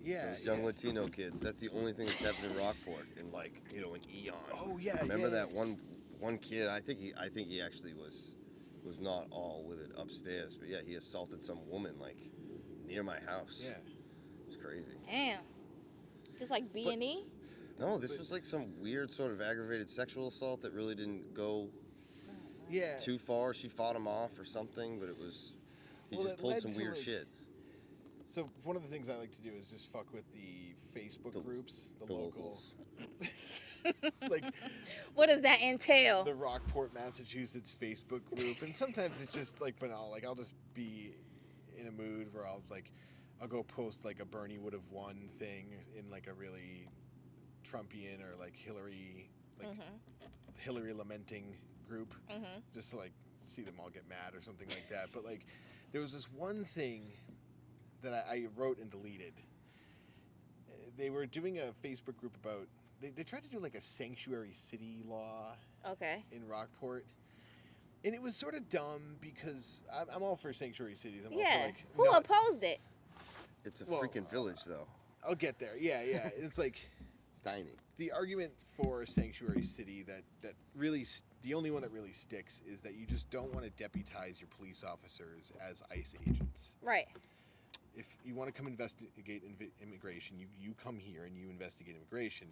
Yeah. Those young Latino kids. That's the only thing that's happened in Rockport in like, an eon. Oh yeah. Remember that one kid? I think he actually was not all with it upstairs, but yeah, he assaulted some woman like near my house. Yeah. It's crazy. Damn. Just like B&E? No, this was like some weird sort of aggravated sexual assault that really didn't go too far. She fought him off or something, but he just pulled some weird shit. So one of the things I like to do is just fuck with the Facebook groups, the locals. Like, what does that entail? The Rockport, Massachusetts Facebook group, and sometimes it's just like banal. Like I'll just be in a mood where I'll go post like a Bernie would have won thing in like a really Trumpian or like Hillary lamenting group, just to like see them all get mad or something like that. But like there was this one thing that I wrote and deleted. They were doing a Facebook group about. They tried to do like a sanctuary city law. Okay. In Rockport, and it was sort of dumb because I'm all for sanctuary cities. I'm all for, like, who opposed it? It's a freaking village, though. I'll get there. Yeah. It's like it's tiny. The argument for a sanctuary city that really the only one that really sticks is that you just don't want to deputize your police officers as ICE agents. Right. If you want to come investigate immigration, you come here and you investigate immigration.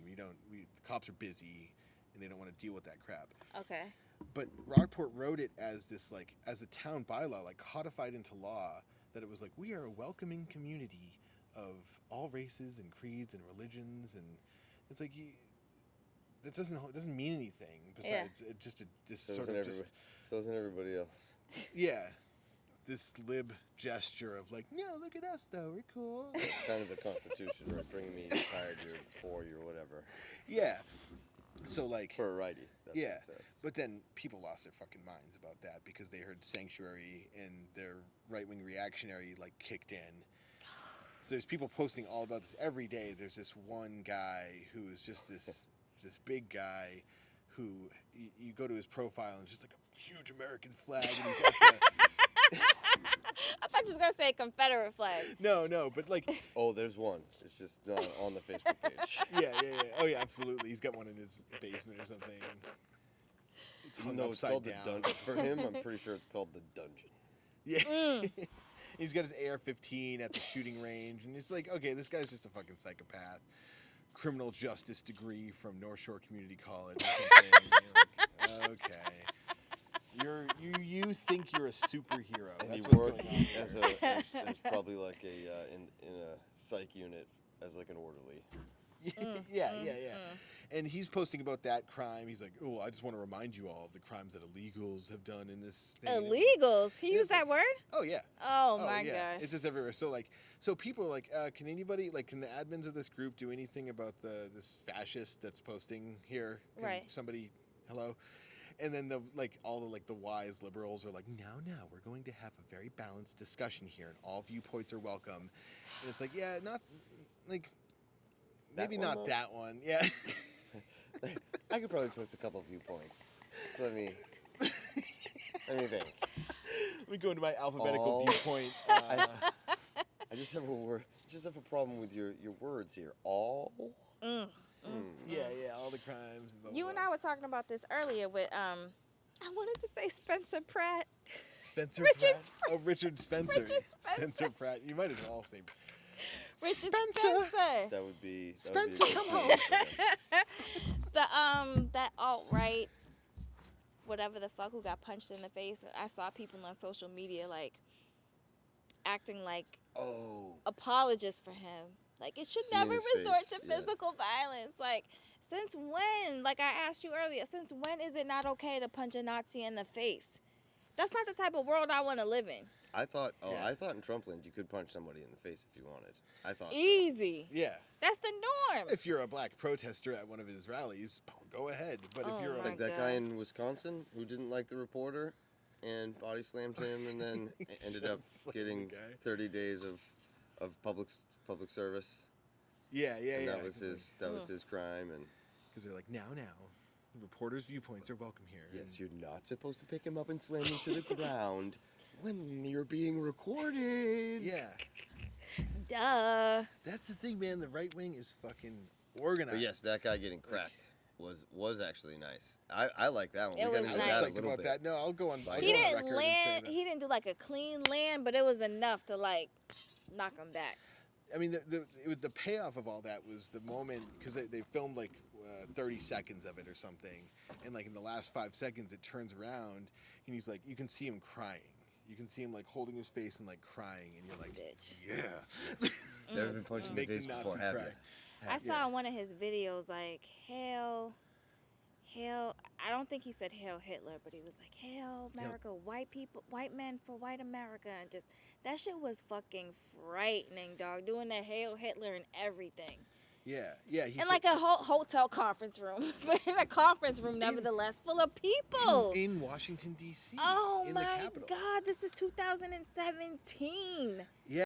The cops are busy and they don't want to deal with that crap. Okay. But Rockport wrote it as this as a town bylaw, like codified into law, that it was like, we are a welcoming community of all races and creeds and religions, and it's like it doesn't mean anything besides it just so isn't everybody else. Yeah. This lib gesture of like, no, look at us though, we're cool. That's kind of the Constitution, right? Bring me tired year before you or whatever. Yeah. So like for a righty. That's what it says. But then people lost their fucking minds about that because they heard sanctuary and their right-wing reactionary like kicked in. So there's people posting all about this every day. There's this one guy who's just this big guy who you go to his profile and it's just like a huge American flag and he's at the I thought you was going to say Confederate flag. No, but like... Oh, there's one. It's just not on the Facebook page. Yeah. Oh, yeah, absolutely. He's got one in his basement or something. It's hung upside down. The dungeon. For him, I'm pretty sure it's called the dungeon. Yeah. He's got his AR-15 at the shooting range, and it's like, okay, this guy's just a fucking psychopath. Criminal justice degree from North Shore Community College or something. You're like, okay. You think you're a superhero. And That's he what's works going on as probably like in a psych unit as like an orderly. Yeah. And he's posting about that crime. He's like, oh, I just want to remind you all of the crimes that illegals have done in this thing. Illegals? He used that word? Oh, yeah. Oh my gosh. It's just everywhere. So people are like, can anybody, can the admins of this group do anything about this fascist that's posting here? Can somebody, hello? And then all the wise liberals are like, no, we're going to have a very balanced discussion here, and all viewpoints are welcome. And it's like, yeah, not maybe not that one. Yeah. I could probably post a couple of viewpoints. Let me think. Let me go into my alphabetical viewpoint. I just have a problem with your words here. All. Yeah, all the crimes. And you and I were talking about this earlier with I wanted to say Spencer Pratt. Richard Pratt. Oh, Richard Spencer. Richard Spencer Pratt. You might as well say Richard Spencer. That would be Spencer. Come on. That alt-right, whatever the fuck, who got punched in the face. I saw people on social media acting like apologists for him. Like, it should never resort to physical violence. Like, since when? Like I asked you earlier, since when is it not okay to punch a Nazi in the face? That's not the type of world I want to live in. I thought in Trumpland you could punch somebody in the face if you wanted. I thought easy. So. Yeah. That's the norm. If you're a black protester at one of his rallies, go ahead. But if you're like that guy in Wisconsin who didn't like the reporter and body slammed him and then ended up getting 30 days of public service. Yeah. And that was his crime, and because they're like, now, reporters' viewpoints are welcome here. Yes, you're not supposed to pick him up and slam him to the ground when you're being recorded. Yeah. Duh. That's the thing, man. The right wing is fucking organized. But yes, that guy getting cracked was actually nice. I like that one. It We was gotta go nice. that I a was psyched little about bit. that. No, I'll go on. I'll He go on didn't record and say land. that. He didn't do like a clean land, but it was enough to like knock him back. I mean, the payoff of all that was the moment, because they filmed like 30 seconds of it or something, and like in the last 5 seconds it turns around and he's like, you can see him crying. You can see him like holding his face and like crying, and you're like, Bitch. yeah. Never been punched in the Making face Nazi before, have cry. you? I saw one of his videos like hell. I don't think he said Hail Hitler, but he was like Hail America, white people, white men for white America, and just that shit was fucking frightening, dog. Doing the Hail Hitler and everything. Yeah. In like a whole hotel conference room, but in a conference room, nevertheless, full of people. in Washington D.C. Oh in my the Capitol. God, this is 2017. Yeah.